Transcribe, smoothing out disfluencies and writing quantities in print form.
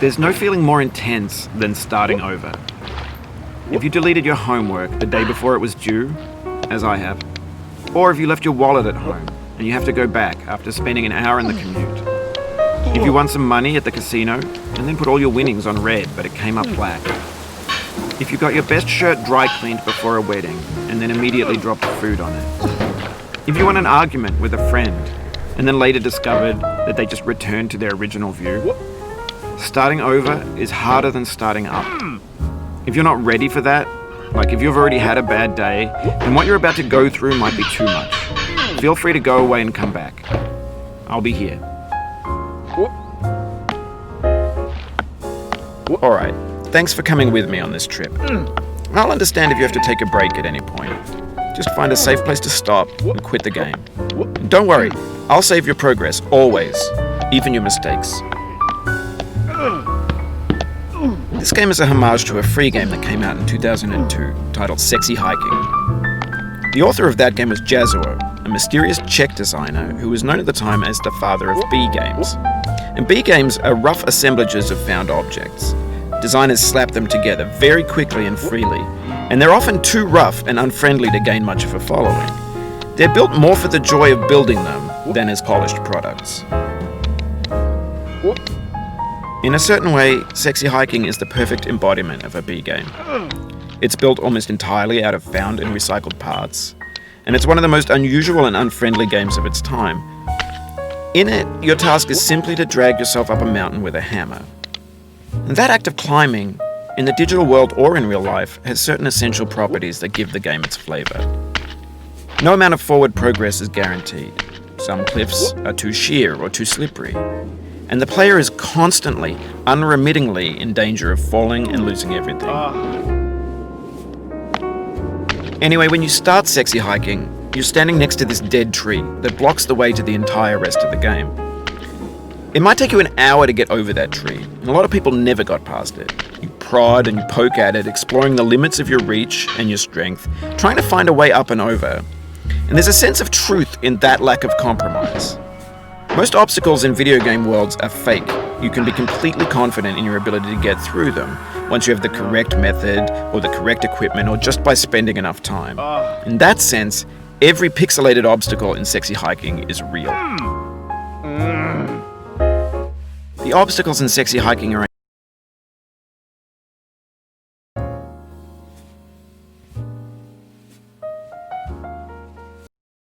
There's no feeling more intense than starting over. If you deleted your homework the day before it was due, as I have, or if you left your wallet at home and you have to go back after spending an hour in the commute. If you won some money at the casino and then put all your winnings on red but it came up black. If you got your best shirt dry cleaned before a wedding and then immediately dropped food on it. If you won an argument with a friend and then later discovered that they just returned to their original view. Starting over is harder than starting up. If you're not ready for that, like if you've already had a bad day, then what you're about to go through might be too much. Feel free to go away and come back. I'll be here. Alright, thanks for coming with me on this trip. I'll understand if you have to take a break at any point. Just find a safe place to stop and quit the game. And don't worry, I'll save your progress, always, even your mistakes. This game is a homage to a free game that came out in 2002, titled Sexy Hiking. The author of that game was Jazzuo, a mysterious Czech designer who was known at the time as the father of B games. And B games are rough assemblages of found objects. Designers slap them together very quickly and freely, and they're often too rough and unfriendly to gain much of a following. They're built more for the joy of building them than as polished products. In a certain way, Sexy Hiking is the perfect embodiment of a B game. It's built almost entirely out of found and recycled parts, and it's one of the most unusual and unfriendly games of its time. In it, your task is simply to drag yourself up a mountain with a hammer. And that act of climbing, in the digital world or in real life, has certain essential properties that give the game its flavor. No amount of forward progress is guaranteed. Some cliffs are too sheer or too slippery. And the player is constantly, unremittingly in danger of falling and losing everything. Anyway, when you start Sexy Hiking, you're standing next to this dead tree that blocks the way to the entire rest of the game. It might take you an hour to get over that tree, and a lot of people never got past it. You prod and you poke at it, exploring the limits of your reach and your strength, trying to find a way up and over. And there's a sense of truth in that lack of compromise. Most obstacles in video game worlds are fake. You can be completely confident in your ability to get through them once you have the correct method or the correct equipment or just by spending enough time. In that sense, every pixelated obstacle in Sexy Hiking is real. The obstacles in Sexy Hiking are